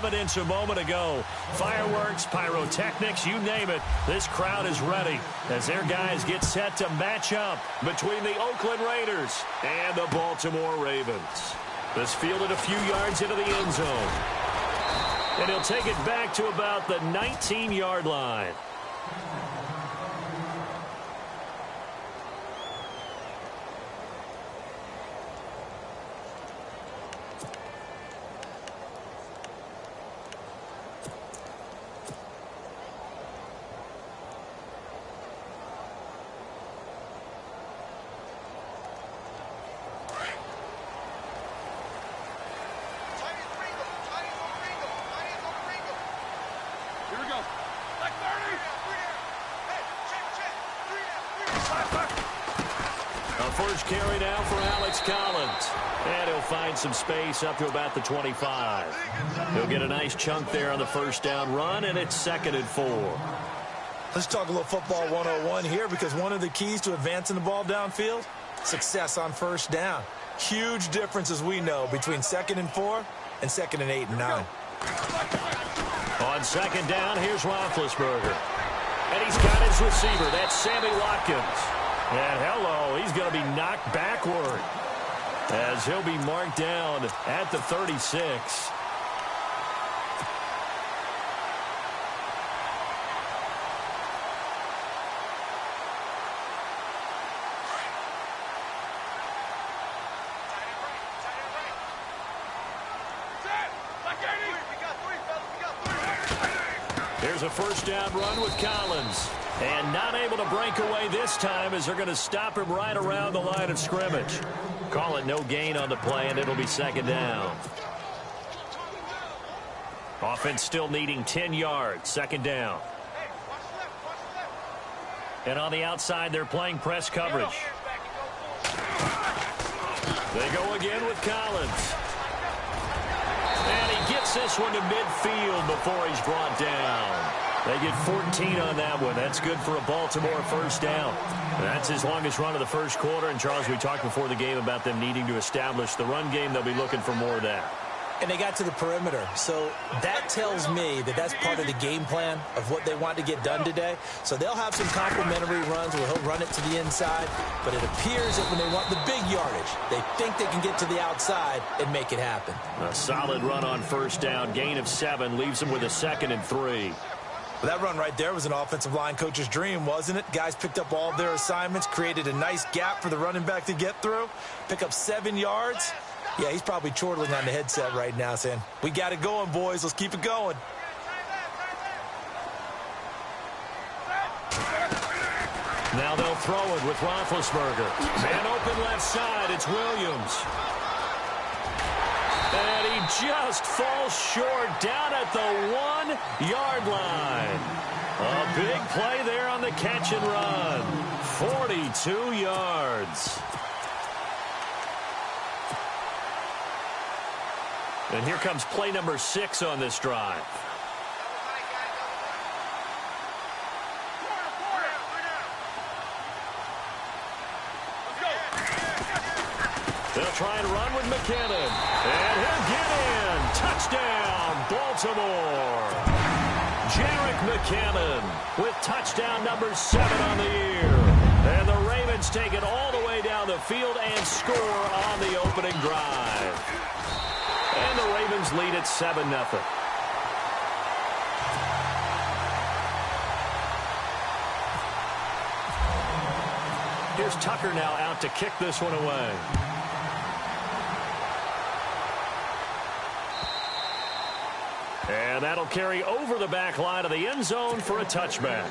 evidence a moment ago. Fireworks, pyrotechnics, you name it. This crowd is ready as their guys get set to match up between the Oakland Raiders and the Baltimore Ravens. This fielded a few yards into the end zone. And he'll take it back to about the 19-yard line. First carry now for Alex Collins. And he'll find some space up to about the 25. He'll get a nice chunk there on the first down run, and it's 2nd and 4. Let's talk a little football 101 here, because one of the keys to advancing the ball downfield, success on first down. Huge difference, as we know, between 2nd and 4 and 2nd and 8 and 9. On 2nd down, here's Roethlisberger. And he's got his receiver. That's Sammy Watkins. And hello, he's going to be knocked backward as he'll be marked down at the 36. Here's a first down run with Collins. And not able to break away this time as they're going to stop him right around the line of scrimmage. Call it no gain on the play, and it'll be 2nd down. Offense still needing 10 yards, 2nd down. And on the outside, they're playing press coverage. They go again with Collins. And he gets this one to midfield before he's brought down. They get 14 on that one. That's good for a Baltimore first down. That's his longest run of the first quarter. And, Charles, we talked before the game about them needing to establish the run game. They'll be looking for more of that. And they got to the perimeter. So that tells me that that's part of the game plan of what they want to get done today. So they'll have some complementary runs where he'll run it to the inside. But it appears that when they want the big yardage, they think they can get to the outside and make it happen. A solid run on first down. Gain of 7 leaves them with a 2nd and 3. Well, that run right there was an offensive line coach's dream, wasn't it? Guys picked up all of their assignments, created a nice gap for the running back to get through, pick up 7 yards. Yeah, he's probably chortling on the headset right now saying, we got it going, boys. Let's keep it going. Now they'll throw it with Roethlisberger. Man open left side. It's Williams. And he just falls short down at the 1-yard line. A big play there on the catch and run. 42 yards. And here comes play number 6 on this drive. They'll try and run with McKinnon. And he'll get in. Touchdown, Baltimore. Jerick McKinnon with touchdown number 7 on the year. And the Ravens take it all the way down the field and score on the opening drive. And the Ravens lead at 7-0. Here's Tucker now out to kick this one away. And that'll carry over the back line of the end zone for a touchback.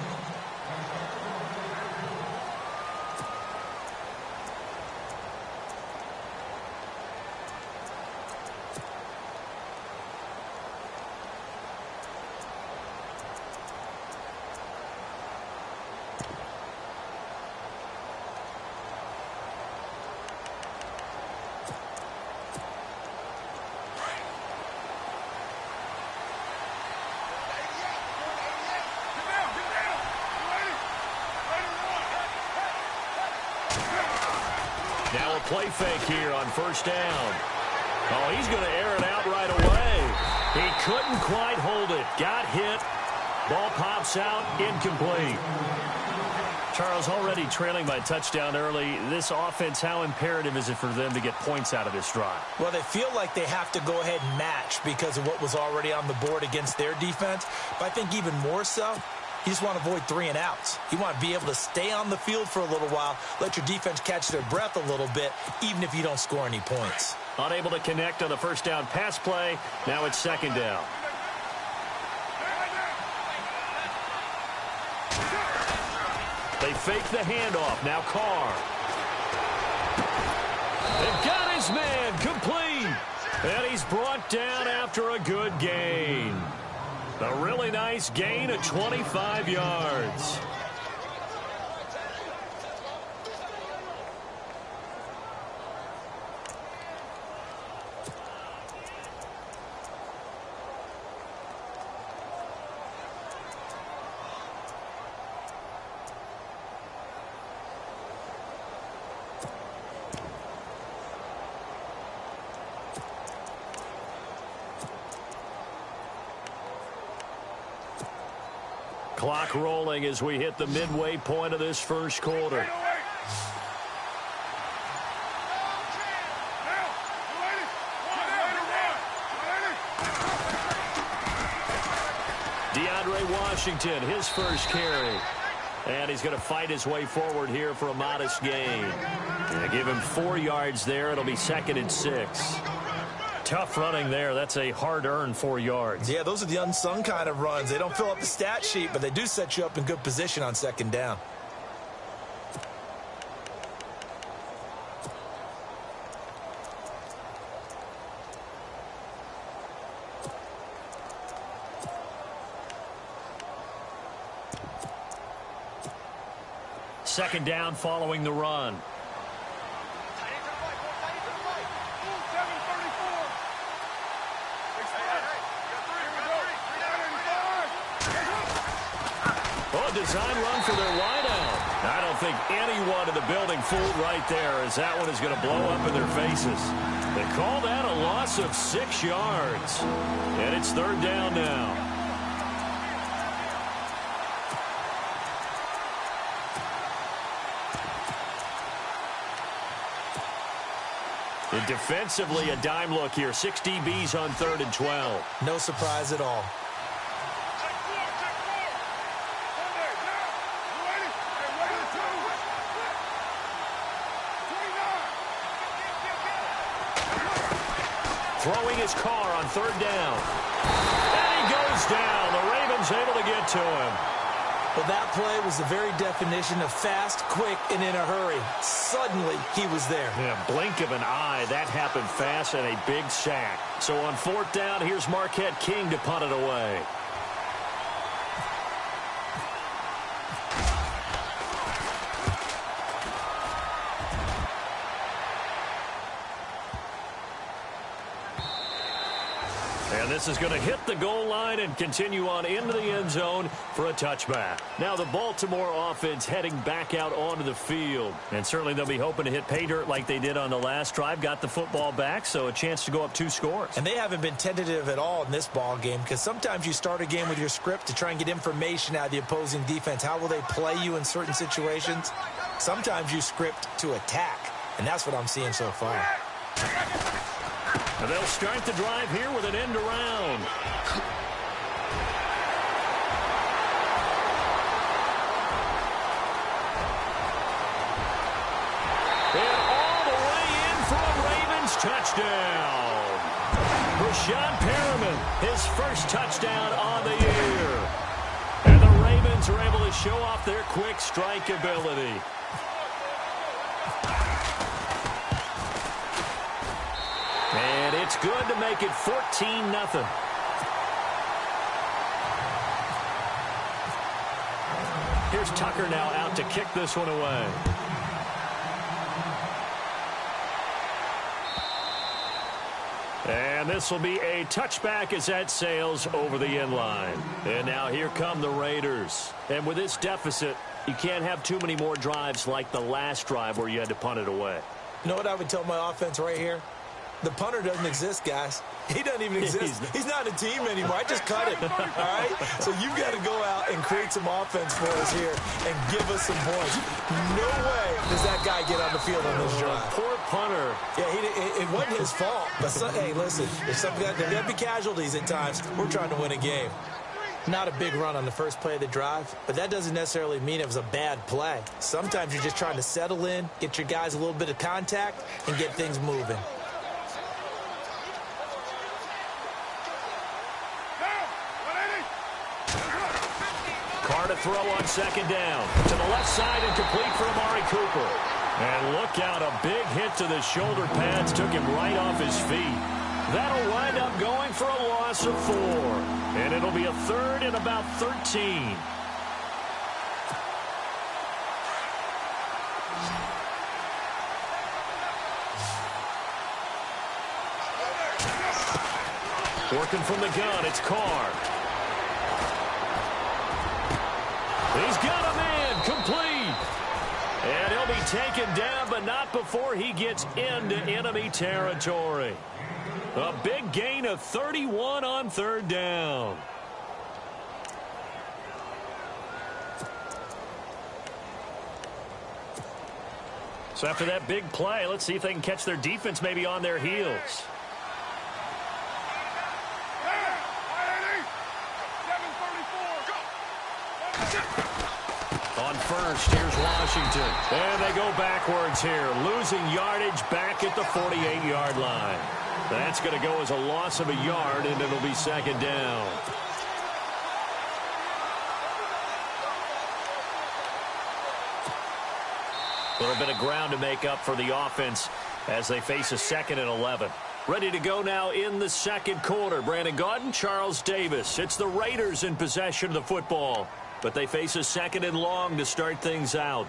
Now a play fake here on first down. Oh, he's going to air it out right away. He couldn't quite hold it. Got hit. Ball pops out, incomplete. Charles, already trailing by touchdown early. This offense, how imperative is it for them to get points out of this drive? Well, they feel like they have to go ahead and match because of what was already on the board against their defense. But I think even more so, you just want to avoid 3 and outs. You want to be able to stay on the field for a little while, let your defense catch their breath a little bit, even if you don't score any points. Unable to connect on the first down pass play. Now it's second down. They fake the handoff. Now Carr. They've got his man complete. And he's brought down after a good gain. A really nice gain of 25 yards. Clock rolling as we hit the midway point of this first quarter. DeAndre Washington, his first carry. And he's going to fight his way forward here for a modest gain. Give him 4 yards there. It'll be 2nd and 6. Tough running there. That's a hard-earned 4 yards. Yeah, those are the unsung kind of runs. They don't fill up the stat sheet, but they do set you up in good position on 2nd down. Second down following the run. Design run for their wideout. I don't think anyone in the building fooled right there, as that one is going to blow up in their faces. They call that a loss of 6 yards. And it's 3rd down now. And defensively, a dime look here. 6 DBs on 3rd and 12. No surprise at all. Throwing his car on 3rd down. And he goes down. The Ravens able to get to him. Well, that play was the very definition of fast, quick, and in a hurry. Suddenly, he was there. Yeah, blink of an eye. That happened fast and a big sack. So on 4th down, here's Marquette King to punt it away. And this is going to hit the goal line and continue on into the end zone for a touchback. Now the Baltimore offense heading back out onto the field. And certainly they'll be hoping to hit pay dirt like they did on the last drive. Got the football back, so a chance to go up 2 scores. And they haven't been tentative at all in this ball game, because sometimes you start a game with your script to try and get information out of the opposing defense. How will they play you in certain situations? Sometimes you script to attack, and that's what I'm seeing so far. And they'll start the drive here with an end around. And all the way in for a Ravens touchdown. Rashad Perriman, his first touchdown on the year. And the Ravens are able to show off their quick strike ability. And it's good to make it 14-0. Here's Tucker now out to kick this one away. And this will be a touchback as that sails over the end line. And now here come the Raiders. And with this deficit, you can't have too many more drives like the last drive where you had to punt it away. You know what I would tell my offense right here? The punter doesn't exist, guys. He doesn't even exist. He's not a team anymore. I just cut him, all right? So you've got to go out and create some offense for us here and give us some points. No way does that guy get on the field on this drive. Poor punter. Yeah, it wasn't his fault. But, hey, listen, there's going to be casualties at times. We're trying to win a game. Not a big run on the first play of the drive, but that doesn't necessarily mean it was a bad play. Sometimes you're just trying to settle in, get your guys a little bit of contact, and get things moving. Carr to throw on second down. To the left side and complete for Amari Cooper. And look out, a big hit to the shoulder pads took him right off his feet. That'll wind up going for a loss of 4. And it'll be a third and about 13. Working from the gun, it's Carr. He's got a man, complete. And he'll be taken down, but not before he gets into enemy territory. A big gain of 31 on third down. So after that big play, let's see if they can catch their defense maybe on their heels. On first, here's Washington. And they go backwards here, losing yardage back at the 48-yard line. That's going to go as a loss of a yard, and it'll be second down. A little bit of ground to make up for the offense as they face a 2nd and 11. Ready to go now in the second quarter. Brandon Gaudin, Charles Davis. It's the Raiders in possession of the football, but they face a 2nd and long to start things out.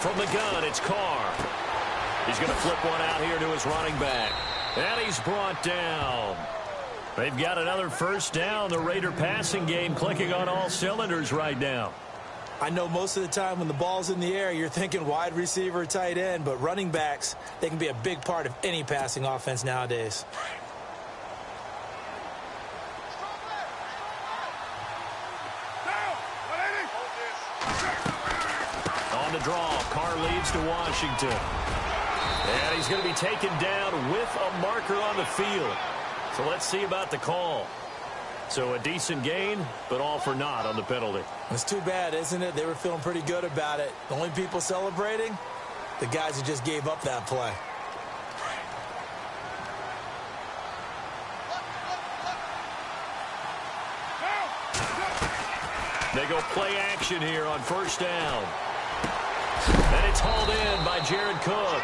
From the gun, it's Carr. He's going to flip one out here to his running back. And he's brought down. They've got another first down. The Raider passing game clicking on all cylinders right now. I know most of the time when the ball's in the air, you're thinking wide receiver, tight end, but running backs, they can be a big part of any passing offense nowadays. On the draw, Carr leads to Washington. And he's going to be taken down with a marker on the field. So let's see about the call. So a decent gain, but all for naught on the penalty. It's too bad, isn't it? They were feeling pretty good about it. The only people celebrating, the guys who just gave up that play. They go play action here on first down. And it's hauled in by Jared Cook.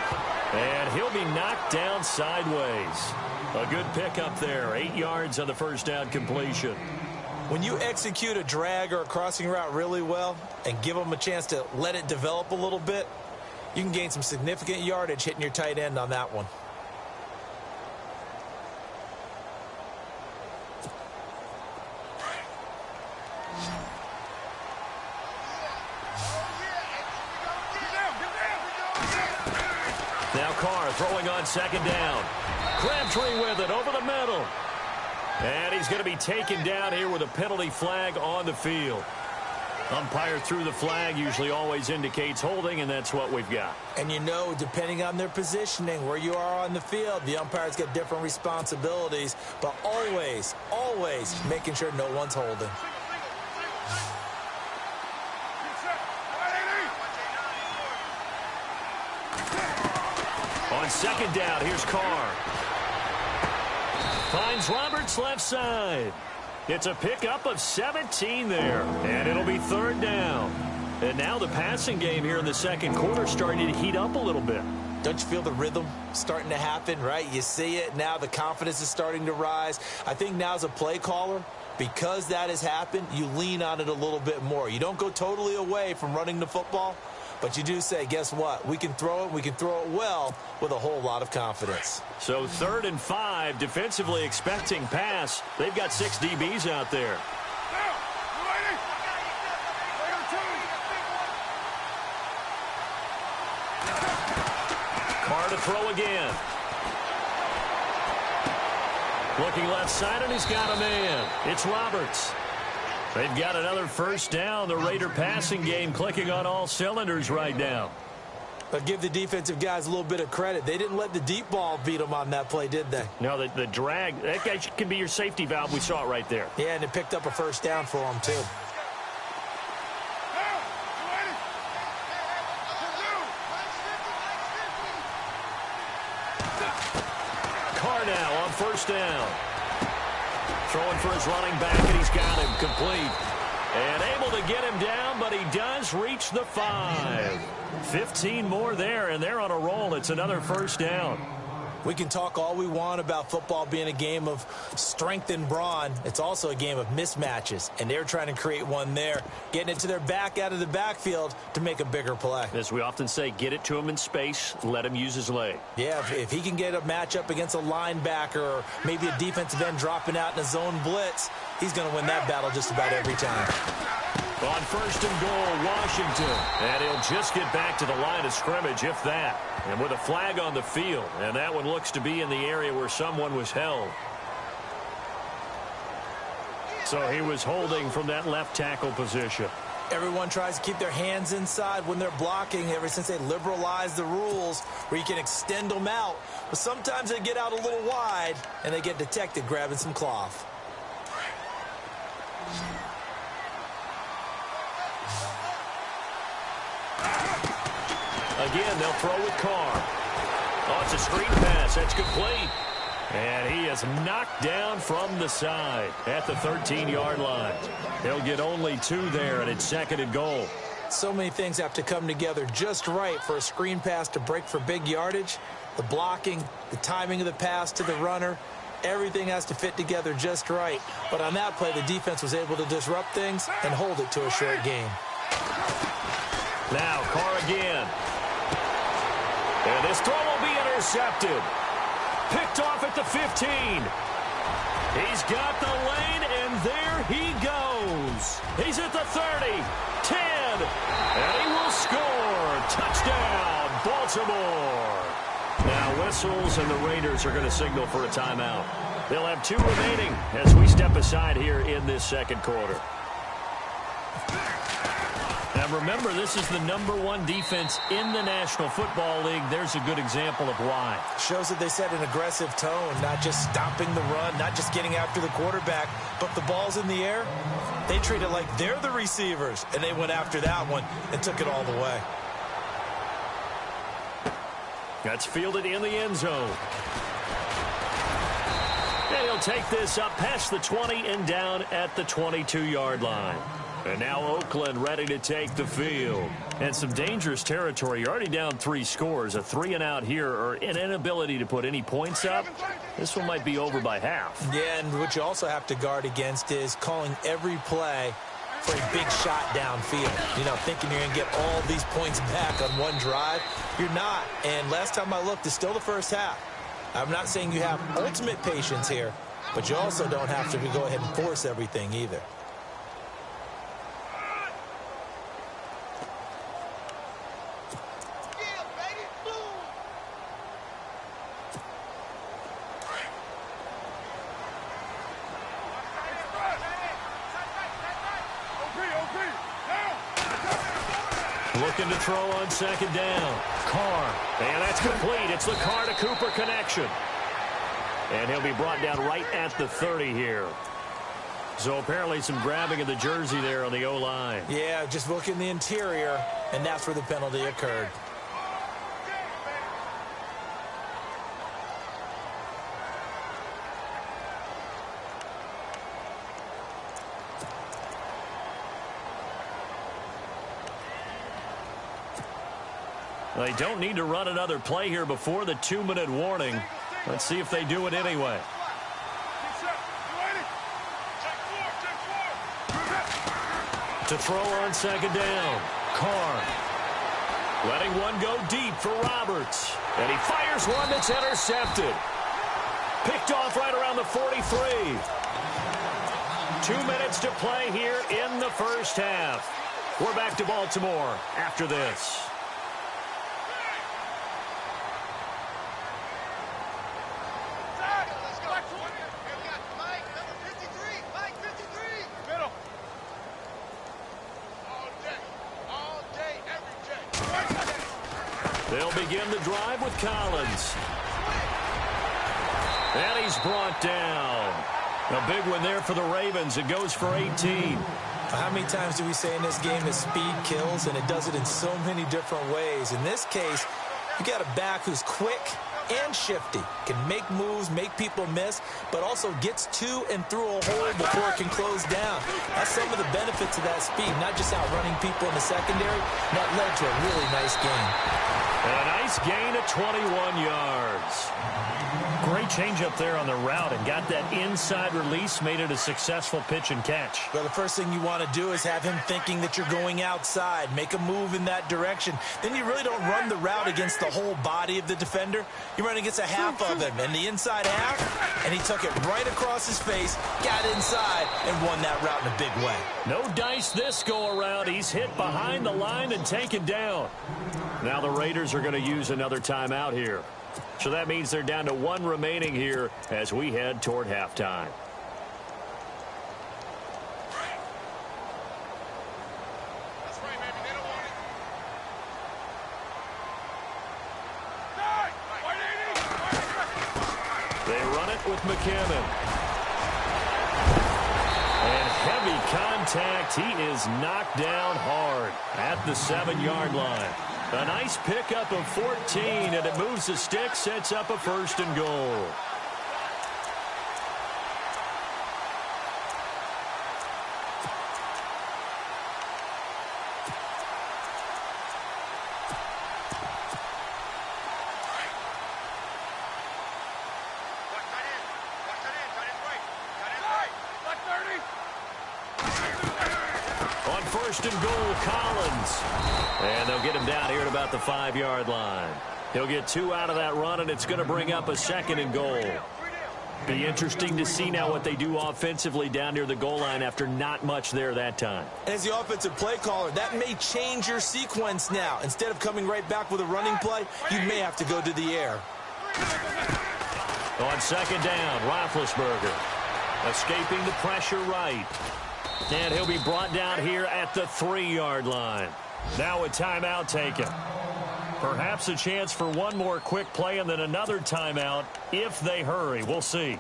And he'll be knocked down sideways. A good pickup there. 8 yards on the first down completion. When you execute a drag or a crossing route really well and give them a chance to let it develop a little bit, you can gain some significant yardage hitting your tight end on that one. Now Carr throwing on second down. Crabtree with it over the middle. And he's going to be taken down here with a penalty flag on the field. Umpire threw the flag, usually always indicates holding, and that's what we've got. And you know, depending on their positioning, where you are on the field, the umpires get different responsibilities, but always, always making sure no one's holding. On second down, here's Carr. Finds Roberts left side. It's a pickup of 17 there, and it'll be third down. And now the passing game here in the second quarter starting to heat up a little bit. Don't you feel the rhythm starting to happen, right? You see it now, the confidence is starting to rise. I think now as a play caller, because that has happened, you lean on it a little bit more. You don't go totally away from running the football, But you do say, guess what? We can throw it. We can throw it well with a whole lot of confidence. So 3rd and 5, defensively expecting pass. They've got 6 DBs out there. Carr to throw again. Looking left side, and he's got a man. It's Roberts. They've got another first down. The Raider passing game clicking on all cylinders right now. But give the defensive guys a little bit of credit. They didn't let the deep ball beat them on that play, did they? No, the drag, that guy can be your safety valve. We saw it right there. Yeah, and it picked up a first down for them, too. Carr now on first down. Throwing for his running back, and he's got him complete. And able to get him down, but he does reach the 5. 15 more there, and they're on a roll. It's another first down. We can talk all we want about football being a game of strength and brawn. It's also a game of mismatches, and they're trying to create one there, getting it to their back out of the backfield to make a bigger play. As we often say, get it to him in space, let him use his leg. Yeah, if he can get a matchup against a linebacker or maybe a defensive end dropping out in a zone blitz, he's going to win that battle just about every time. On first and goal, Washington. And he'll just get back to the line of scrimmage, if that. And with a flag on the field. And that one looks to be in the area where someone was held. So he was holding from that left tackle position. Everyone tries to keep their hands inside when they're blocking ever since they liberalized the rules where you can extend them out. But sometimes they get out a little wide and they get detected grabbing some cloth. Again, they'll throw with Carr. Oh, it's a screen pass. That's complete. And he is knocked down from the side at the 13-yard line. He'll get only 2 there, and it's 2nd and goal. So many things have to come together just right for a screen pass to break for big yardage. The blocking, the timing of the pass to the runner, everything has to fit together just right. But on that play, the defense was able to disrupt things and hold it to a short game. Now, Carr again. And this throw will be intercepted. Picked off at the 15. He's got the lane, and there he goes. He's at the 30, 10, and he will score. Touchdown, Baltimore. Now, whistles, and the Raiders are going to signal for a timeout. They'll have 2 remaining as we step aside here in this second quarter. Now, remember, this is the #1 defense in the National Football League. There's a good example of why. Shows that they set an aggressive tone, not just stopping the run, not just getting after the quarterback, but the ball's in the air. They treat it like they're the receivers, and they went after that one and took it all the way. That's fielded in the end zone. And he'll take this up past the 20 and down at the 22-yard line. And now Oakland ready to take the field. And some dangerous territory. You're already down 3 scores. A 3-and-out here, or an inability to put any points up. This one might be over by half. Yeah, and what you also have to guard against is calling every play for a big shot downfield. You know, thinking you're going to get all these points back on one drive. You're not. And last time I looked, it's still the first half. I'm not saying you have ultimate patience here, but you also don't have to go ahead and force everything either. Looking to throw on second down. Carr. And that's complete. It's the Carr to Cooper connection. And he'll be brought down right at the 30 here. So apparently some grabbing of the jersey there on the O-line. Yeah, just look in the interior, and that's where the penalty occurred. They don't need to run another play here before the 2-minute warning. Let's see if they do it anyway. To throw on second down. Carr. Letting one go deep for Roberts. And he fires one that's intercepted. Picked off right around the 43. 2 minutes to play here in the first half. We're back to Baltimore after this. They'll begin the drive with Collins. And he's brought down. A big one there for the Ravens. It goes for 18. How many times do we say in this game that speed kills, and it does it in so many different ways? In this case, you got a back who's quick and shifty, can make moves, make people miss, but also gets to and through a hole before it can close down. That's some of the benefits of that speed, not just outrunning people in the secondary. That led to a really nice game. A nice gain of 21 yards. Great change up there on the route and got that inside release, made it a successful pitch and catch. Well, the first thing you want to do is have him thinking that you're going outside, make a move in that direction. Then you really don't run the route against the whole body of the defender. You run against a half of him, and the inside half, and he took it right across his face, got inside, and won that route in a big way. No dice this go-around. He's hit behind the line and taken down. Now the Raiders are going to use another timeout here. So that means they're down to one remaining here as we head toward halftime. They run it with McKinnon. And heavy contact. He is knocked down hard at the 7-yard line. A nice pickup of 14, and it moves the stick, sets up a 1st and goal. On 1st and goal, Collins. And they'll get him down here at about the 5-yard line. He'll get 2 out of that run, and it's going to bring up a 2nd and goal. Be interesting to see now what they do offensively down near the goal line after not much there that time. As the offensive play caller, that may change your sequence now. Instead of coming right back with a running play, you may have to go to the air. On 2nd down, Roethlisberger escaping the pressure right. And he'll be brought down here at the 3-yard line. Now a timeout taken. Perhaps a chance for one more quick play and then another timeout if they hurry. We'll see.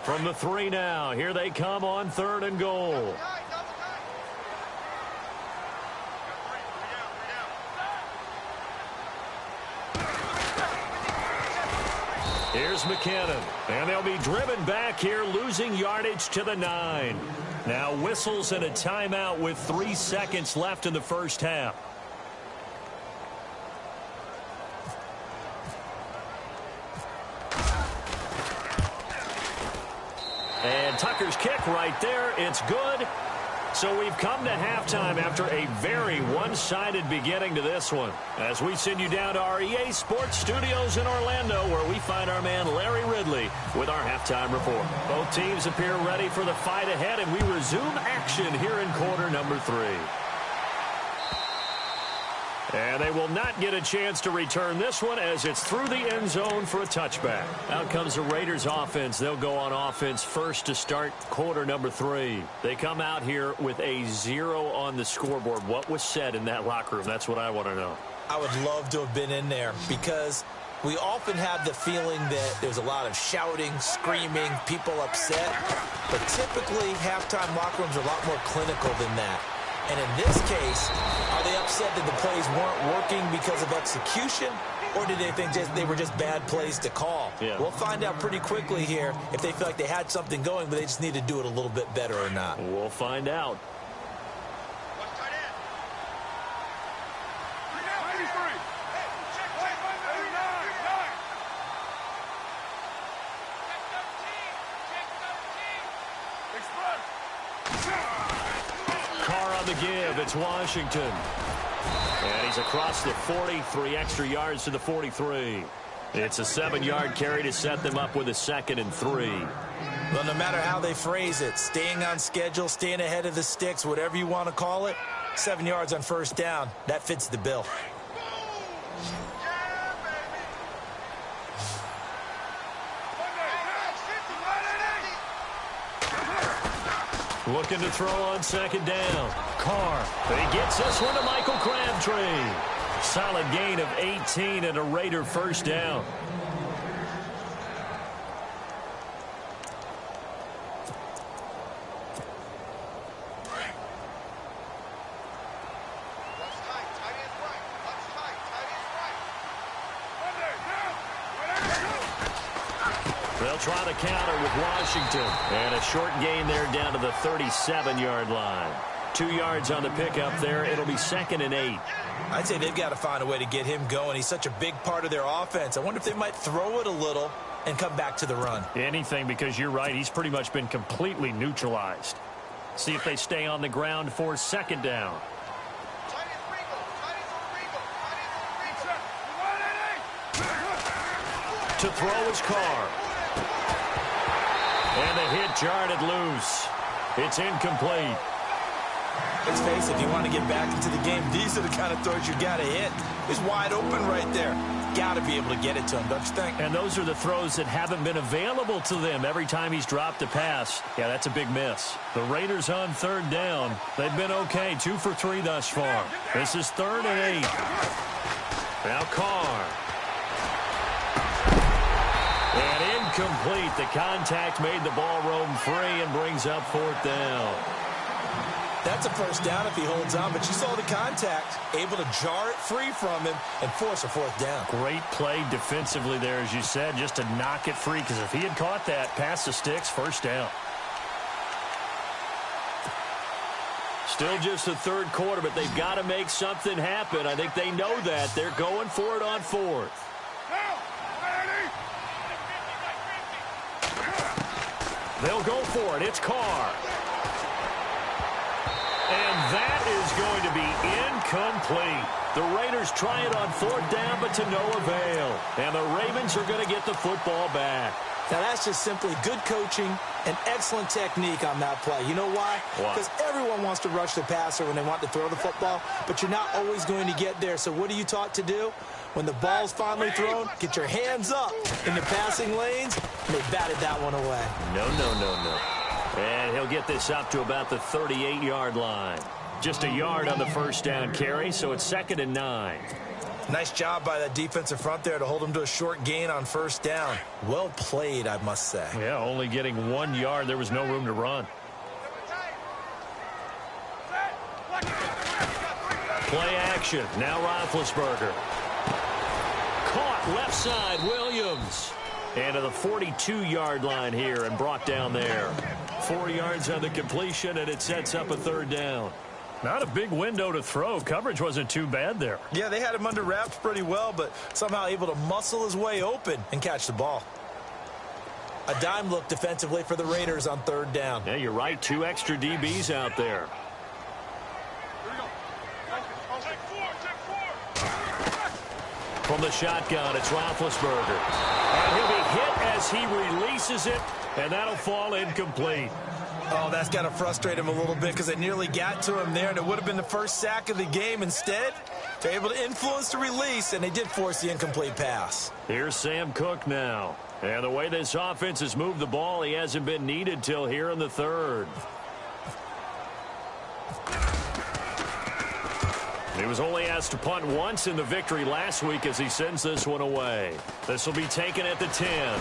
From the 3 now, here they come on 3rd and goal. Here's McKinnon, and they'll be driven back here, losing yardage to the 9. Now whistles and a timeout with 3 seconds left in the first half. And Tucker's kick right there. It's good. So we've come to halftime after a very one-sided beginning to this one. As we send you down to our EA Sports Studios in Orlando, where we find our man Larry Ridley with our halftime report. Both teams appear ready for the fight ahead, and we resume action here in quarter number 3. And they will not get a chance to return this one as it's through the end zone for a touchback. Out comes the Raiders offense. They'll go on offense first to start quarter number 3. They come out here with a 0 on the scoreboard. What was said in that locker room? That's what I want to know. I would love to have been in there because we often have the feeling that there's a lot of shouting, screaming, people upset. But typically, halftime locker rooms are a lot more clinical than that. And in this case, are they upset that the plays weren't working because of execution, or did they think they were just bad plays to call? Yeah. We'll find out pretty quickly here if they feel like they had something going, but they just need to do it a little bit better or not. We'll find out. The give, it's Washington. And he's across the 40, 3 extra yards to the 43. It's a 7-yard carry to set them up with a 2nd and 3. Well, no matter how they phrase it, staying on schedule, staying ahead of the sticks, whatever you want to call it, 7 yards on first down, that fits the bill. Looking to throw on 2nd down. Carr. He gets this one to Michael Crabtree. Solid gain of 18 and a Raider first down. They'll try the counter with Washington. And a short gain there down to the 37-yard line. 2 yards on the pickup there. It'll be 2nd and 8. I'd say they've got to find a way to get him going. He's such a big part of their offense. I wonder if they might throw it a little and come back to the run. Anything, because you're right. He's pretty much been completely neutralized. See if they stay on the ground for 2nd down. To throw is Carr. And the hit jarred it loose. It's incomplete. Let's face it, if you want to get back into the game, these are the kind of throws you got to hit. He's wide open right there. Got to be able to get it to him, don't you think? And those are the throws that haven't been available to them every time he's dropped a pass. Yeah, that's a big miss. The Raiders on 3rd down. They've been okay, 2 for 3 thus far. This is 3rd and 8. Now Carr. And incomplete. The contact made the ball roam free and brings up 4th down. That's a first down if he holds on, but you saw the contact, able to jar it free from him and force a 4th down. Great play defensively there, as you said, just to knock it free, because if he had caught that, past the sticks, first down. Still just the 3rd quarter, but they've got to make something happen. I think they know that. They're going for it on 4th. They'll go for it. It's Carr. And that is going to be incomplete. The Raiders try it on 4th down, but to no avail. And the Ravens are going to get the football back. Now, that's just simply good coaching and excellent technique on that play. You know why? Because everyone wants to rush the passer when they want to throw the football, but you're not always going to get there. So what are you taught to do? When the ball's finally thrown, get your hands up in the passing lanes, and they batted that one away. No. And he'll get this up to about the 38-yard line. Just a yard on the first down carry, so it's 2nd and 9. Nice job by that defensive front there to hold him to a short gain on first down. Well played, I must say. Yeah, only getting 1 yard. There was no room to run. Play action. Now Roethlisberger. Caught left side, Williams. And to the 42-yard line here and brought down there. 4 yards on the completion, and it sets up a 3rd down. Not a big window to throw. Coverage wasn't too bad there. Yeah, they had him under wraps pretty well, but somehow able to muscle his way open and catch the ball. A dime look defensively for the Raiders on 3rd down. Yeah, you're right. 2 extra DBs out there. From the shotgun, it's Roethlisberger. And he'll be hit as he releases it, and that'll fall incomplete. Oh, that's got to frustrate him a little bit because it nearly got to him there, and it would have been the first sack of the game. Instead, they're able to influence the release, and they did force the incomplete pass. Here's Sam Cook now. And the way this offense has moved the ball, he hasn't been needed till here in the 3rd. He was only asked to punt once in the victory last week as he sends this one away. This will be taken at the 10.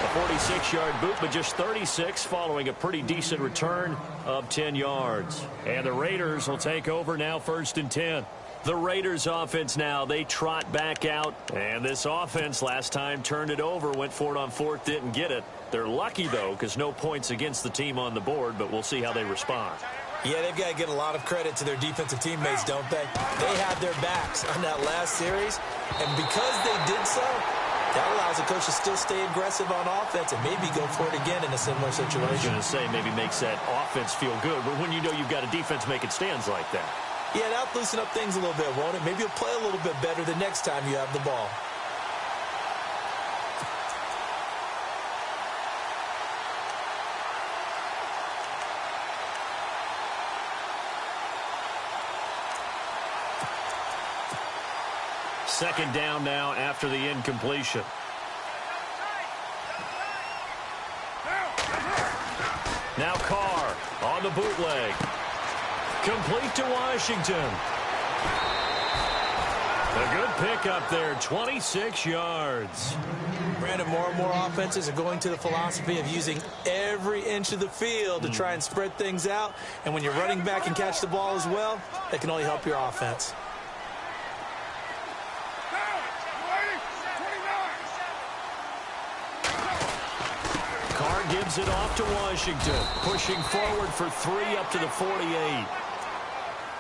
A 46-yard boot, but just 36 following a pretty decent return of 10 yards. And the Raiders will take over now 1st and 10. The Raiders offense now, they trot back out. And this offense last time turned it over, went for it on 4th, didn't get it. They're lucky, though, because no points against the team on the board, but we'll see how they respond. Yeah, they've got to get a lot of credit to their defensive teammates, don't they? They had their backs on that last series, and because they did so, that allows the coach to still stay aggressive on offense and maybe go for it again in a similar situation. I was going to say maybe makes that offense feel good, but when you know you've got a defense making stands like that. Yeah, that'll loosen up things a little bit, won't it? Maybe you'll play a little bit better the next time you have the ball. Second down now after the incompletion. Now Carr on the bootleg. Complete to Washington. A good pickup there, 26 yards. Brandon, more and more offenses are going to the philosophy of using every inch of the field to try and spread things out. And when you're running back and catch the ball as well, that can only help your offense. Carr gives it off to Washington, pushing forward for 3 up to the 48.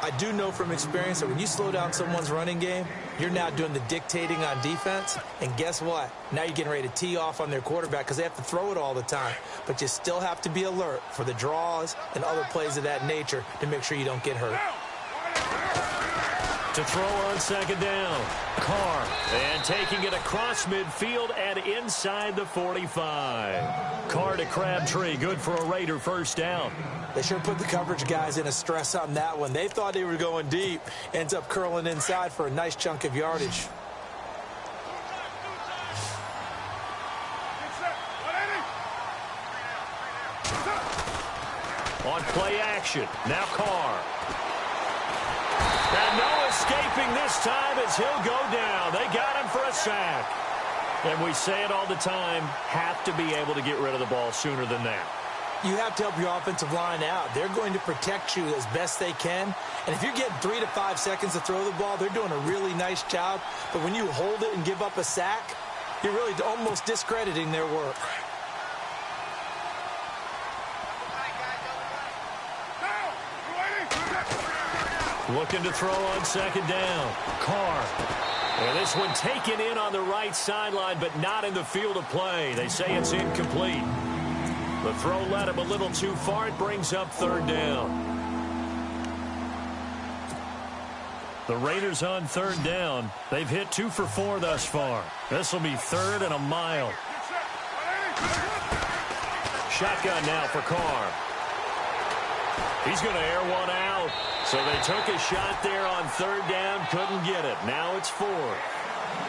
I do know from experience that when you slow down someone's running game, you're now doing the dictating on defense. And guess what? Now you're getting ready to tee off on their quarterback because they have to throw it all the time. But you still have to be alert for the draws and other plays of that nature to make sure you don't get hurt. To throw on second down, Carr, and taking it across midfield and inside the 45. Carr to Crabtree, good for a Raider first down. They sure put the coverage guys in a stress on that one. They thought they were going deep. Ends up curling inside for a nice chunk of yardage. On play action, now Carr. And no escaping this time as he'll go down. They got him for a sack. And we say it all the time, have to be able to get rid of the ball sooner than that. You have to help your offensive line out. They're going to protect you as best they can. And if you're getting 3 to 5 seconds to throw the ball, they're doing a really nice job. But when you hold it and give up a sack, you're really almost discrediting their work. Looking to throw on second down. Carr. And this one taken in on the right sideline, but not in the field of play. They say it's incomplete. The throw led him a little too far. It brings up third down. The Raiders on third down. They've hit 2 for 4 thus far. This will be 3rd and a mile. Shotgun now for Carr. He's going to air one out. So they took a shot there on third down, couldn't get it. Now it's 4th.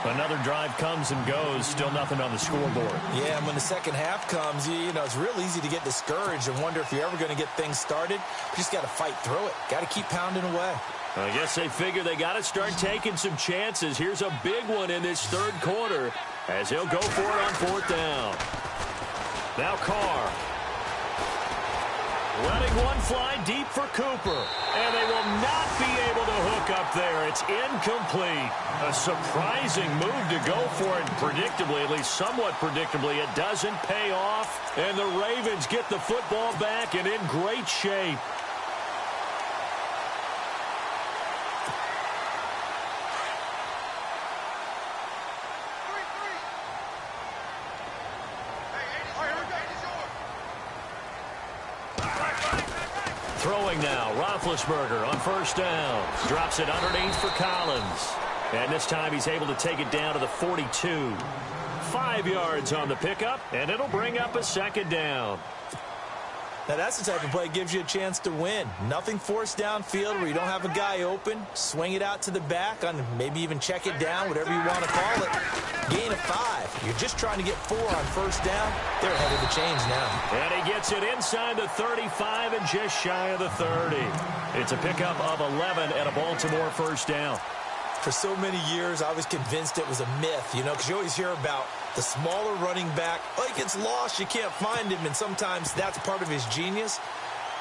Another drive comes and goes, still nothing on the scoreboard. Yeah, and when the second half comes, you know, it's real easy to get discouraged and wonder if you're ever going to get things started. You just got to fight through it. Got to keep pounding away. I guess they figure they got to start taking some chances. Here's a big one in this third quarter as he'll go for it on 4th down. Now Carr. Letting one fly deep for Cooper. And they will not be able to hook up there. It's incomplete. A surprising move to go for it. Predictably, at least somewhat predictably, it doesn't pay off. And the Ravens get the football back and in great shape. Throwing now, Roethlisberger on first down. Drops it underneath for Collins. And this time he's able to take it down to the 42. 5 yards on the pickup, and it'll bring up a second down. Now, that's the type of play that gives you a chance to win. Nothing forced downfield where you don't have a guy open. Swing it out to the back, on maybe even check it down, whatever you want to call it. Gain of 5. You're just trying to get 4 on first down. They're ahead of the chains now. And he gets it inside the 35 and just shy of the 30. It's a pickup of 11 and a Baltimore first down. For so many years, I was convinced it was a myth, you know, because you always hear about the smaller running back. Oh, he gets lost, you can't find him, and sometimes that's part of his genius.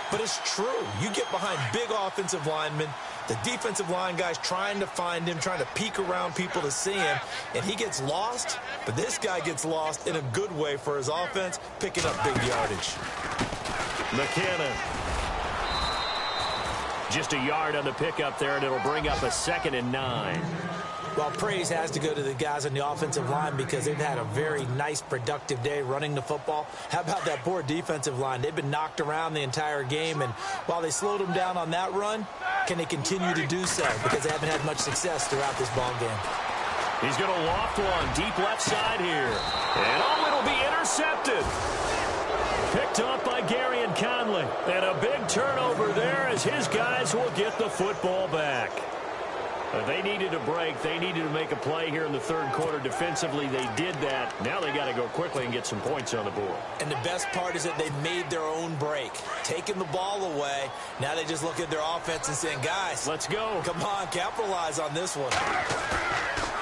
But it's true. You get behind big offensive linemen, the defensive line guys trying to find him, trying to peek around people to see him, and he gets lost. But this guy gets lost in a good way for his offense, picking up big yardage. McKinnon. Just a yard on the pickup there, and it'll bring up a 2nd and 9. Well, praise has to go to the guys on the offensive line because they've had a very nice, productive day running the football. How about that poor defensive line? They've been knocked around the entire game, and while they slowed them down on that run, can they continue to do so? Because they haven't had much success throughout this ball game. He's going to loft one deep left side here. And oh, it'll be intercepted. Picked up by Gary and Conley. And a big turnover there as his guys will get the football back. They needed a break. They needed to make a play here in the third quarter. Defensively, they did that. Now they got to go quickly and get some points on the board. And the best part is that they made their own break. Taking the ball away. Now they just look at their offense and saying, guys, let's go. Come on, capitalize on this one.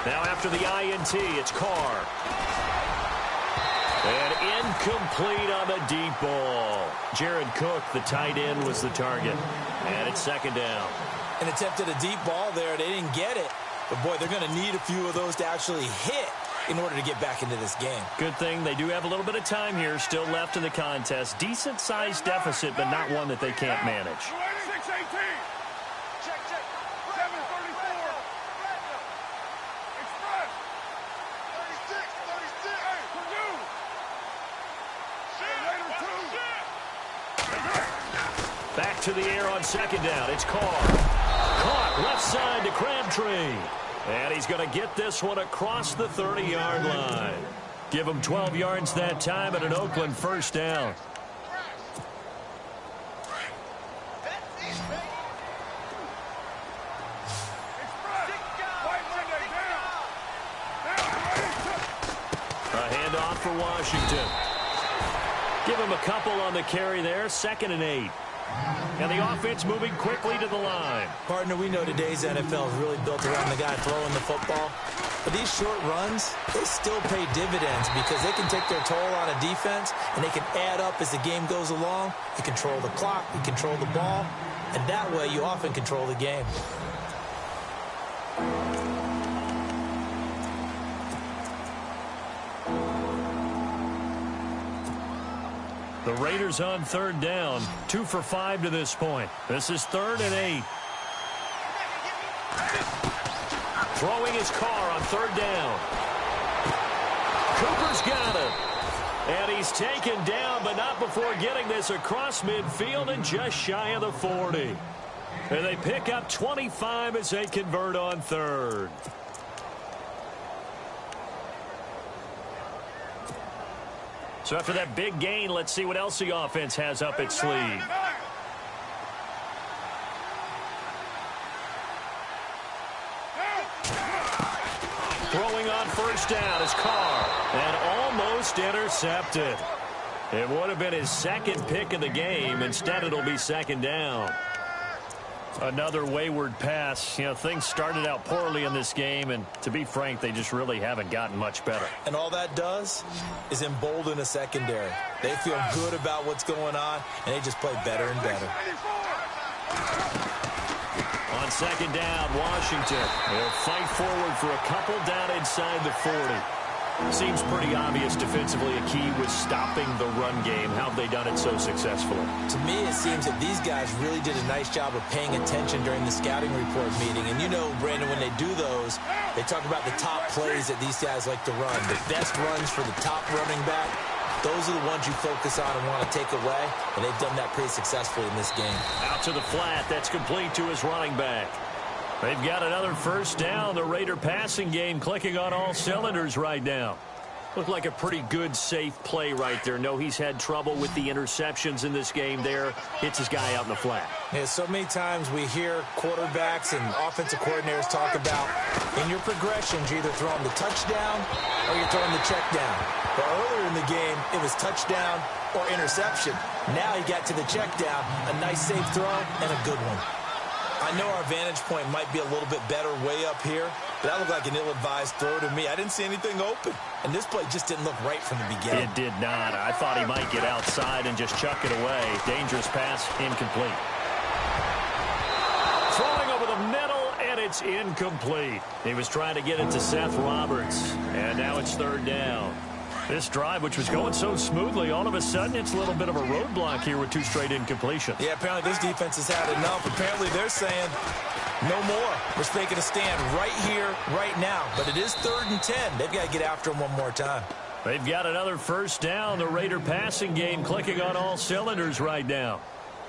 Now after the INT, it's Carr. And incomplete on the deep ball. Jared Cook, the tight end, was the target. And it's second down. An attempt at a deep ball there. They didn't get it. But, boy, they're going to need a few of those to actually hit in order to get back into this game. Good thing they do have a little bit of time here still left in the contest. Decent-sized deficit, but not one that they can't manage. 6-18. Check. 7-34. Express. 36. Hey, Purdue. Back to the air on second down. It's Carr. Caught left side to Crabtree. And he's going to get this one across the 30-yard line. Give him 12 yards that time at an Oakland first down. A handoff for Washington. Give him a couple on the carry there. 2nd and 8. And the offense moving quickly to the line. Partner, we know today's NFL is really built around the guy throwing the football. But these short runs, they still pay dividends because they can take their toll on a defense and they can add up as the game goes along. You control the clock, you control the ball, and that way you often control the game. The Raiders on third down. 2 for 5 to this point. This is 3rd and 8. Throwing his Carr on 3rd down. Cooper's got it. And he's taken down, but not before getting this across midfield and just shy of the 40. And they pick up 25 as they convert on 3rd. So after that big gain, let's see what else the offense has up its sleeve. Throwing on first down is Carr. And almost intercepted. It would have been his 2nd pick of the game. Instead, it'll be 2nd down. Another wayward pass. You know, things started out poorly in this game, and to be frank, they just really haven't gotten much better. And all that does is embolden a secondary. They feel good about what's going on, and they just play better and better. On 2nd down, Washington. They'll fight forward for a couple down inside the 40. Seems pretty obvious defensively a key was stopping the run game. How have they done it so successfully? To me, it seems that these guys really did a nice job of paying attention during the scouting report meeting. And you know, Brandon, when they do those, they talk about the top plays that these guys like to run. The best runs for the top running back, those are the ones you focus on and want to take away. And they've done that pretty successfully in this game. Out to the flat. That's complete to his running back. They've got another first down. The Raider passing game clicking on all cylinders right now. Looked like a pretty good, safe play right there. No, he's had trouble with the interceptions in this game there. Hits his guy out in the flat. Yeah, so many times we hear quarterbacks and offensive coordinators talk about in your progressions, you're either throwing the touchdown or you're throwing the check down. But earlier in the game, it was touchdown or interception. Now he got to the check down, a nice safe throw and a good one. I know our vantage point might be a little bit better way up here, but that looked like an ill-advised throw to me. I didn't see anything open, and this play just didn't look right from the beginning. It did not. I thought he might get outside and just chuck it away. Dangerous pass, incomplete. Throwing over the middle, and it's incomplete. He was trying to get it to Seth Roberts, and now it's 3rd down. This drive, which was going so smoothly, all of a sudden it's a little bit of a roadblock here with 2 straight incompletions. Yeah, apparently this defense has had enough. Apparently they're saying, No more. Let's make it a stand right here, right now. But it is 3rd and 10. They've got to get after him one more time. They've got another first down. The Raider passing game clicking on all cylinders right now.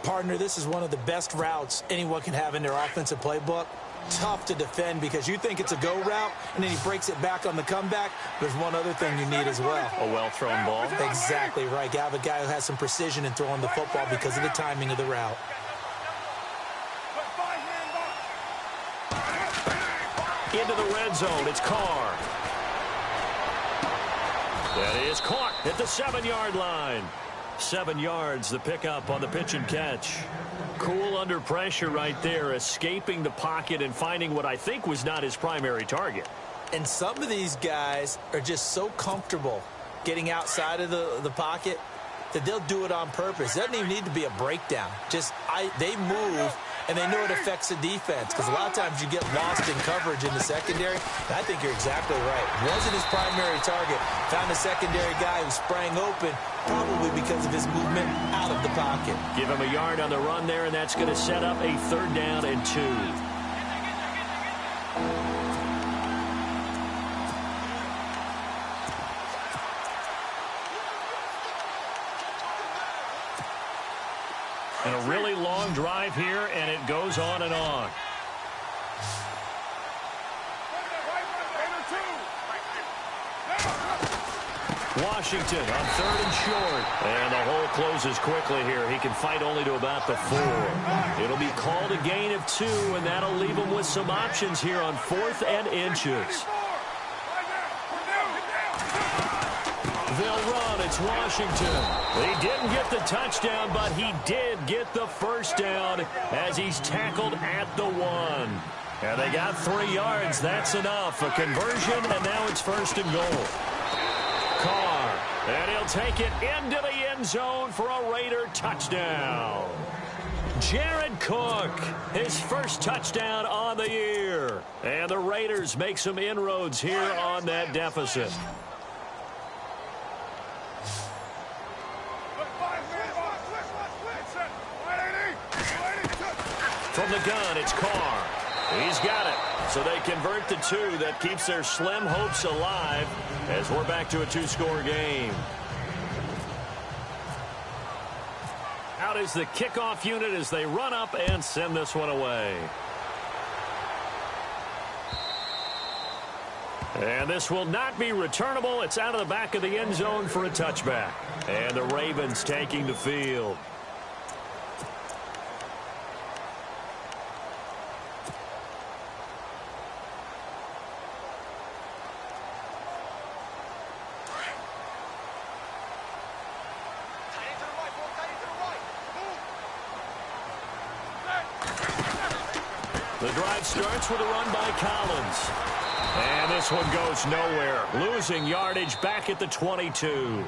Partner, this is one of the best routes anyone can have in their offensive playbook. Tough to defend because you think it's a go route, and then he breaks it back on the comeback. There's one other thing you need as well. A well-thrown ball. Exactly right. You have a guy who has some precision in throwing the football because of the timing of the route. Into the red zone. It's Carr. That is caught at the 7-yard line. 7 yards, the pickup on the pitch and catch. Cool under pressure right there, escaping the pocket and finding what I think was not his primary target. And some of these guys are just so comfortable getting outside of the pocket that they'll do it on purpose. It doesn't even need to be a breakdown. They move, and they know it affects the defense because a lot of times you get lost in coverage in the secondary. And I think you're exactly right. Wasn't his primary target. Found a secondary guy who sprang open, probably because of his movement out of the pocket. Give him a yard on the run there, and that's going to set up a 3rd down and 2. And a really long drive here, and it goes on and on. Washington on 3rd and short. And the hole closes quickly here. He can fight only to about the 4. It'll be called a gain of 2, and that'll leave him with some options here on 4th and inches. They'll run. It's Washington. He didn't get the touchdown, but he did get the first down as he's tackled at the 1. And they got 3 yards. That's enough. A conversion, and now it's 1st and goal. Carr, and he'll take it into the end zone for a Raider touchdown. Jared Cook, his first touchdown on the year. And the Raiders make some inroads here on that deficit. From the gun, it's Carr. He's got it. So they convert the 2. That keeps their slim hopes alive as we're back to a 2-score game. Out is the kickoff unit as they run up and send this one away. And this will not be returnable. It's out of the back of the end zone for a touchback. And the Ravens taking the field. The drive starts with a run by Collins. And this one goes nowhere. Losing yardage back at the 22.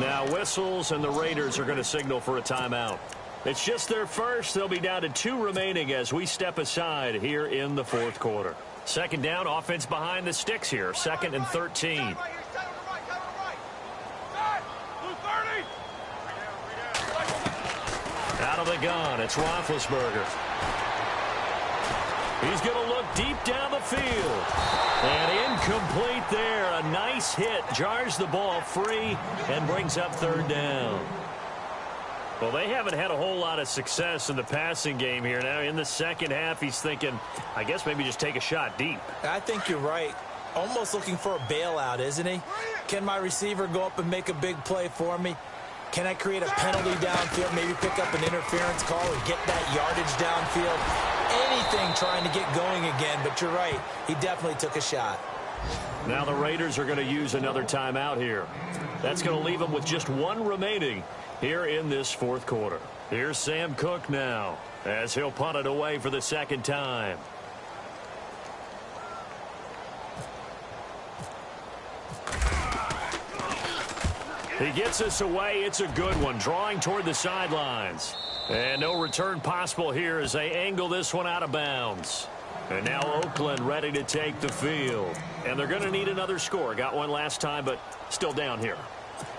Now whistles, and the Raiders are going to signal for a timeout. It's just their first. They'll be down to 2 remaining as we step aside here in the 4th quarter. 2nd down, offense behind the sticks here. 2nd and 13. Out of the gun, it's Roethlisberger. He's going to look deep down the field. And incomplete there. A nice hit. Jars the ball free and brings up 3rd down. Well, they haven't had a whole lot of success in the passing game here. Now in the second half, he's thinking, I guess maybe just take a shot deep. I think you're right. Almost looking for a bailout, isn't he? Can my receiver go up and make a big play for me? Can I create a penalty downfield, maybe pick up an interference call and get that yardage downfield? Anything trying to get going again, but you're right. He definitely took a shot. Now the Raiders are going to use another timeout here. That's going to leave them with just 1 remaining here in this 4th quarter. Here's Sam Cook now as he'll punt it away for the 2nd time. He gets us away. It's a good one. Drawing toward the sidelines. And no return possible here as they angle this one out of bounds. And now Oakland ready to take the field. And they're going to need another score. Got one last time, but still down here.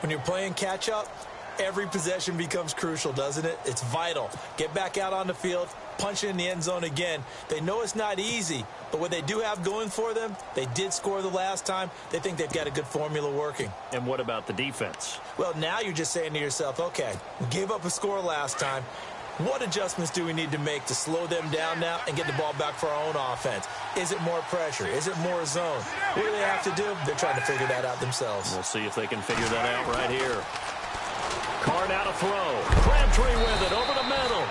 When you're playing catch-up, every possession becomes crucial, doesn't it? It's vital. Get back out on the field, punching in the end zone again. They know it's not easy, but what they do have going for them, they did score the last time. They think they've got a good formula working. And what about the defense? Well, now you're just saying to yourself, okay, we gave up a score last time. What adjustments do we need to make to slow them down now and get the ball back for our own offense? Is it more pressure? Is it more zone? What do they have to do? They're trying to figure that out themselves. We'll see if they can figure that out right here. Card out a throw. Crabtree with it over the middle.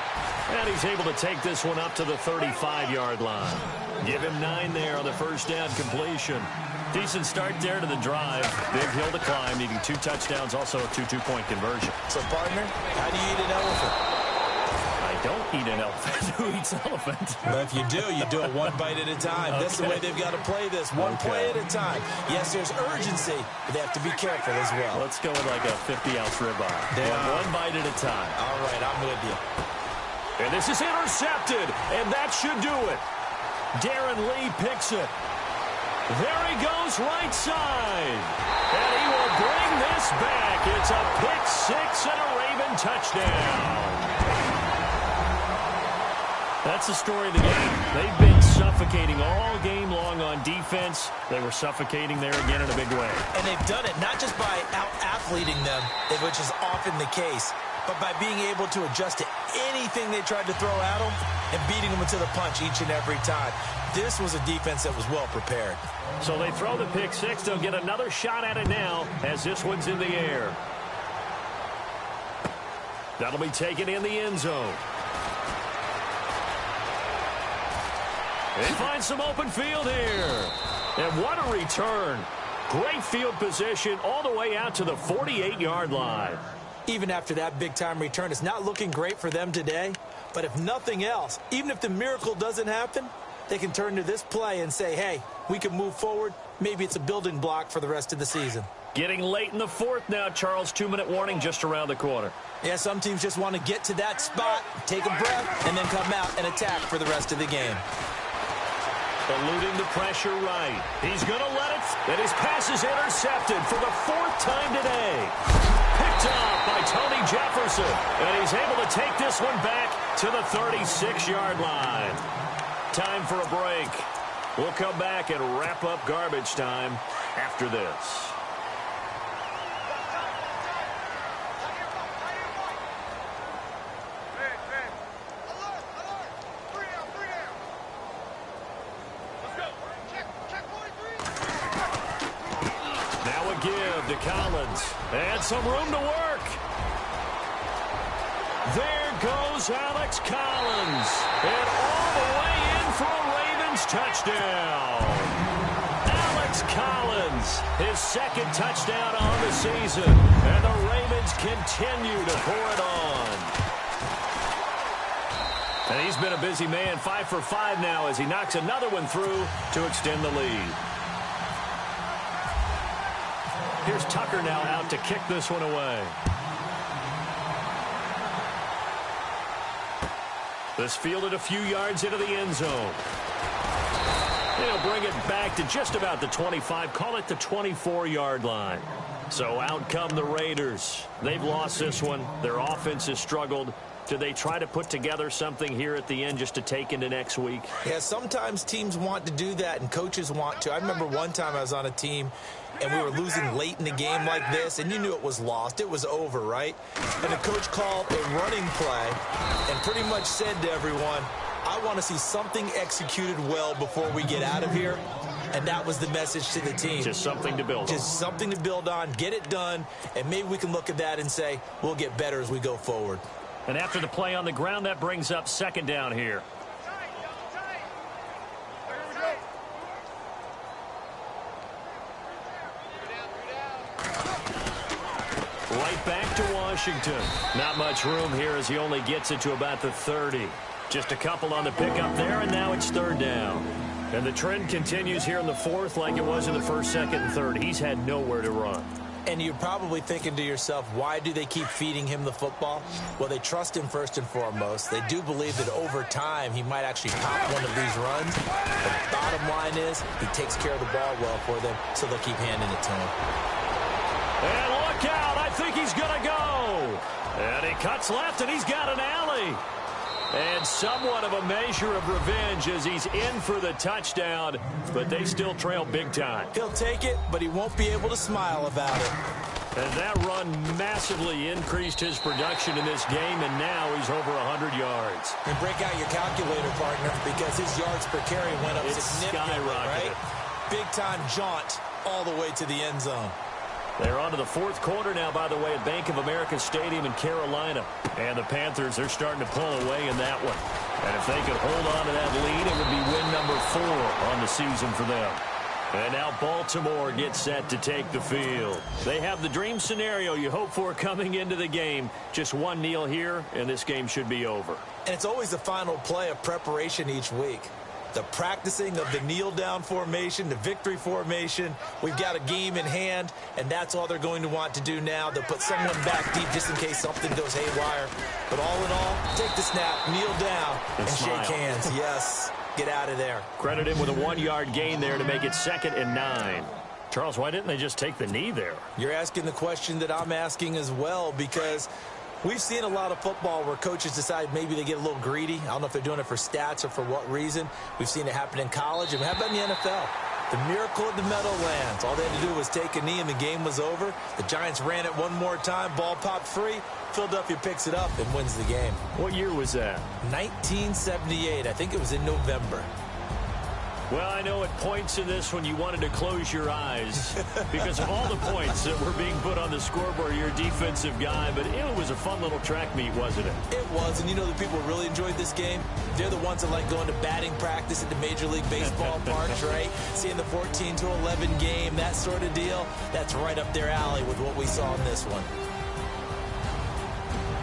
And he's able to take this one up to the 35-yard line. Give him 9 there on the first down completion. Decent start there to the drive. Big hill to climb, needing 2 touchdowns, also a 2 two-point conversion. So, partner, how do you eat an elephant? I don't eat an elephant. Who eats elephant? Well, if you do it one bite at a time. Okay. That's the way they've got to play this, one play at a time. Yes, there's urgency, but they have to be careful as well. Let's go with like a 50-ounce ribeye. One bite at a time. All right, I'm with you. And this is intercepted, and that should do it. Darren Lee picks it. There he goes, right side. And he will bring this back. It's a pick 6 and a Raven touchdown. That's the story of the game. They've been suffocating all game long on defense. They were suffocating there again in a big way. And they've done it not just by out-athleting them, which is often the case, but by being able to adjust to anything they tried to throw at them and beating them into the punch each and every time. This was a defense that was well prepared. So they throw the pick 6. They'll get another shot at it now as this one's in the air. That'll be taken in the end zone. They find some open field here. And what a return. Great field position all the way out to the 48-yard line. Even after that big-time return, it's not looking great for them today. But if nothing else, even if the miracle doesn't happen, they can turn to this play and say, hey, we can move forward. Maybe it's a building block for the rest of the season. Getting late in the 4th now, Charles. 2-minute warning just around the corner. Yeah, some teams just want to get to that spot, take a breath, and then come out and attack for the rest of the game. Eluding the pressure right. He's going to let it. And his pass is intercepted for the 4th time today. Picked up by Tony Jefferson. And he's able to take this one back to the 36-yard line. Time for a break. We'll come back and wrap up garbage time after this. To Collins, and some room to work. There goes Alex Collins, and all the way in for a Ravens touchdown. Alex Collins, his 2nd touchdown on the season, and the Ravens continue to pour it on. And he's been a busy man, 5 for 5 now as he knocks another one through to extend the lead. Here's Tucker now out to kick this one away. This fielded a few yards into the end zone. He'll bring it back to just about the 25, call it the 24-yard line. So out come the Raiders. They've lost this one. Their offense has struggled. Do they try to put together something here at the end just to take into next week? Yeah, sometimes teams want to do that and coaches want to. I remember one time I was on a team and we were losing late in the game like this, and you knew it was lost. It was over, right? And the coach called a running play and pretty much said to everyone, I want to see something executed well before we get out of here. And that was the message to the team. Just something to build on. Just something to build on, get it done, and maybe we can look at that and say, we'll get better as we go forward. And after the play on the ground, that brings up 2nd down here. Right back to Washington. Not much room here as he only gets it to about the 30. Just a couple on the pickup there, and now it's 3rd down. And the trend continues here in the 4th like it was in the 1st, 2nd, and 3rd. He's had nowhere to run. And you're probably thinking to yourself, why do they keep feeding him the football? Well, they trust him first and foremost. They do believe that over time he might actually pop one of these runs. The bottom line is he takes care of the ball well for them, so they'll keep handing it to him. And look out. I think he's going to go. And he cuts left, and he's got an alley. And somewhat of a measure of revenge as he's in for the touchdown, but they still trail big time. He'll take it, but he won't be able to smile about it. And that run massively increased his production in this game, and now he's over 100 yards. And break out your calculator, partner, because his yards per carry went up significantly, skyrocketed. right? Big-time jaunt all the way to the end zone. They're on to the fourth quarter now, by the way, at Bank of America Stadium in Carolina. And the Panthers, they're starting to pull away in that one. And if they could hold on to that lead, it would be win number 4 on the season for them. And now Baltimore gets set to take the field. They have the dream scenario you hope for coming into the game. Just one kneel here, and this game should be over. And it's always the final play of preparation each week. The practicing of the kneel-down formation, the victory formation. We've got a game in hand, and that's all they're going to want to do now. They'll put someone back deep just in case something goes haywire. But all in all, take the snap, kneel down, and shake hands. Yes, get out of there. Credit him with a 1-yard gain there to make it 2nd and 9. Charles, why didn't they just take the knee there? You're asking the question that I'm asking as well, because we've seen a lot of football where coaches decide maybe they get a little greedy. I don't know if they're doing it for stats or for what reason. We've seen it happen in college. And how about in the NFL? The miracle of the Meadowlands. All they had to do was take a knee and the game was over. The Giants ran it one more time. Ball popped free. Philadelphia picks it up and wins the game. What year was that? 1978. I think it was in November. Well, I know at points in this when you wanted to close your eyes because of all the points that were being put on the scoreboard. You're a defensive guy, but it was a fun little track meet, wasn't it? It was, and you know the people who really enjoyed this game? They're the ones that like going to batting practice at the Major League Baseball parks, right? Seeing the 14-11 game, that sort of deal. That's right up their alley with what we saw in this one.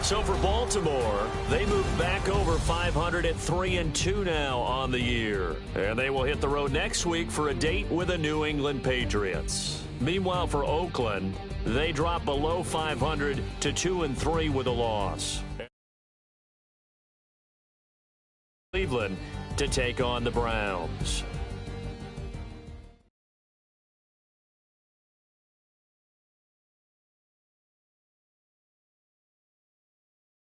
So for Baltimore, they move back over 500 at 3-2 now on the year. And they will hit the road next week for a date with the New England Patriots. Meanwhile, for Oakland, they drop below 500 to 2-3 with a loss. Cleveland to take on the Browns.